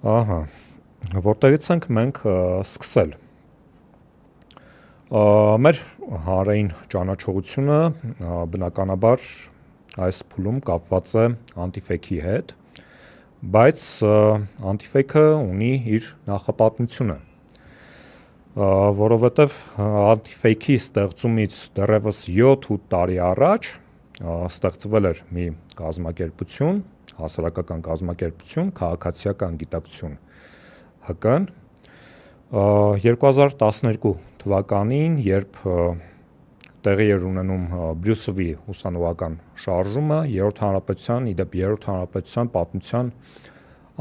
Ահա, որտեղից ենք մենք սկսել։ Մեր հանրային ճանաչողությունը բնականաբար այս փուլում կապված է անտիֆեյքի հետ, բայց անտիֆեյքը ունի իր նախապատմությունը, որովհետև անտիֆեյքի ստեղծումից դեռևս 7-8 տարի առաջ ստեղծվել էր մի կազմակերպություն, հասարակական կազմակերպություն, քաղաքացիական գիտակցություն ՀԿ-ն, 2012 թվականին, երբ տեղի էր ունենում Բրյուսովի ուսանողական շարժումը, Երրորդ հանրապետության, իդեպ Երրորդ հանրապետության պատմության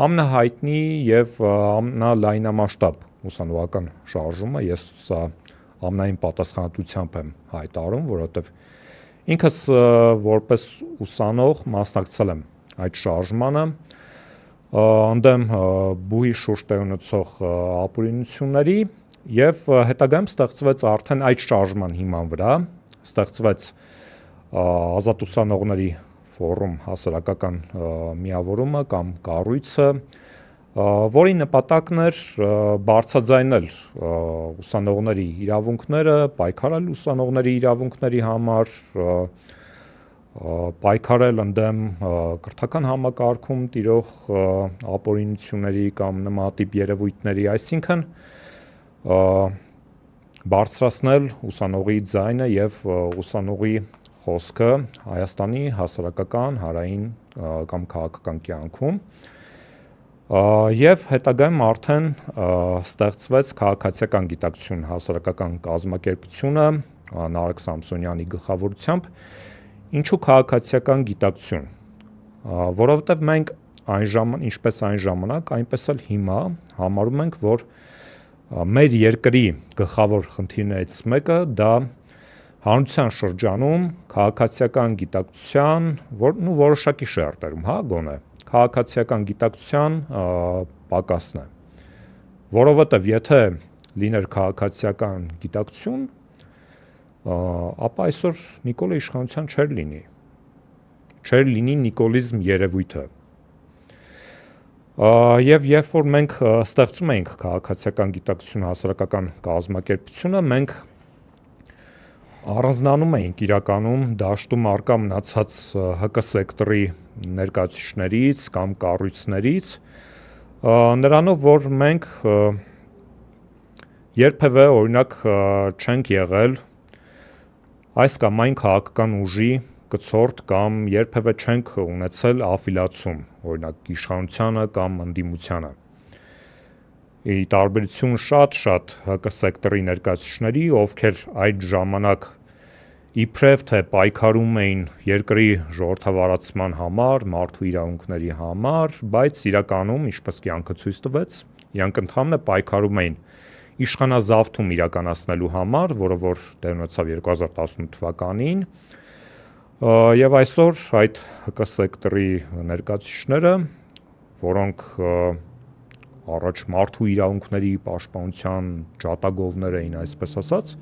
ամենահայտնի եւ ամենալայնամասշտաբ ուսանողական շարժումը, ես սա ամենայն պատասխանատվությամբ եմ հայտարարում, որովհետեւ ինքս որպես ուսանող մասնակցել եմ այդ շարժմանը, ընդդեմ բուհի շուրջ տեղի ունեցող ապօրինությունների եւ հետագայում ստեղծվեց արդեն այդ շարժման հիման վրա ստեղծվեց ազատ ուսանողների ֆորում հասարակական միավորումը կամ կառույցը, որի նպատակն էր բարձրաձայնել ուսանողների իրավունքները, պայքարել ուսանողների իրավունքների համար, պայքարել ընդդեմ կրթական համակարգում տիրող ապօրինությունների կամ նմանատիպ երևույթների, այսինքն բարձրացնել ուսանողի ձայնը եւ ուսանողի խոսքը Հայաստանի հասարակական, հանրային կամ քաղաքական կյանքում, եւ հետագայում արդեն ստեղծվեց քաղաքացիական գիտակցություն հասարակական կազմակերպությունը Նարեկ Սամսոնյանի գլխավորությամբ, ինչու քաղաքացիական գիտակցություն, որովհետեւ մենք ինչպես այն ժամանակ, այնպես էլ հիմա համարում ենք, որ մեր երկրի գլխավոր խնդիրներից մեկը դա հանրության շրջանում քաղաքացիական գիտակցության, որոշակի շերտերում, գոնե քաղաքացիական գիտակցության պակասն է, որովհետև եթե լիներ քաղաքացիական գիտակցություն, ապա այսօր Նիկոլը իշխանության չէր լինի նիկոլիզմ երևույթը, եւ երբ որ մենք ստեղծում էինք քաղաքացիական գիտակցություն հասարակական կազմակերպությունը, մենք առանձնանում էինք իրականում դաշտում առկա մնացած ՀԿ սեկտորի ներկայացուցիչներից կամ կառույցներից, նրանով, որ մենք երբևէ օրինակ չենք եղել այս կամ այն քաղաքական ուժի կցորդ կամ երբևէ չենք ունեցել աֆիլիացում, օրինակ իշխանությանը կամ ընդդիմությանը, ի տարբերություն շատ ՀԿ սեկտորի ներկայացուցիչների, ովքեր այդ ժամանակ իբրև թե պայքարում էին երկրի ժողովրդավարացման համար, մարդու իրավունքների համար, բայց իրականում, ինչպես կյանքը ցույց տվեց, իրանք ընդհանրապես պայքարում էին իշխանազավթում իրականացնելու համար, որը որ տեղի ունեցավ 2018 թվականին, եւ այսօր այդ ՀԿ սեկտորի ներկայացուցիչները, որոնք առաջ մարդու իրավունքների պաշտպանության ջատագովներ էին, այսպես ասած,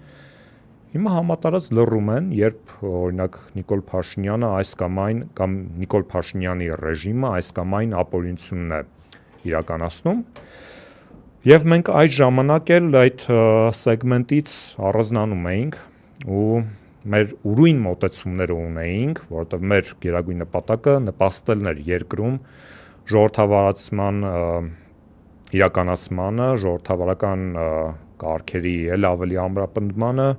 հիմա համատարած լռում են, երբ օրինակ Նիկոլ Փաշինյանը այս կամ այն կամ Նիկոլ Փաշինյանի ռեժիմը այս կամ այն ապօրինությունն է իրականացնում, եւ մենք այդ ժամանակ էլ այդ սեգմենտից առանձնանում էինք ու մեր ուրույն մոտեցումները ունեինք, որովհետեւ մեր գերագույն նպատակը նպաստելն էր երկրում ժողովրդավարացման իրականացմանը, ժողովրդավարական կարգերի էլ ավելի ամրապնդմանը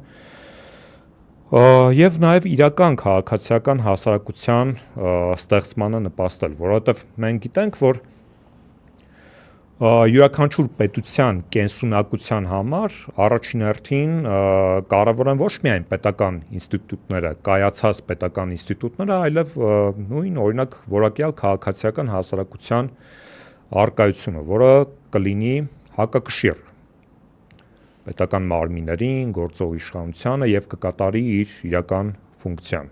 եւ նաեւ իրական քաղաքացիական հասարակության ստեղծմանը նպաստել, որովհետեւ մենք գիտենք, որ յուրաքանչյուր պետության կենսունակության համար առաջին հերթին կարևոր են ոչ միայն պետական ինստիտուտները, կայացած պետական ինստիտուտները, այլև նույն օրինակ որակյալ քաղաքացիական հասարակության առկայությունը, որը կլինի հակակշիռ պետական մարմիններին, գործող իշխանությանը եւ կկատարի իր իրական ֆունկցիան։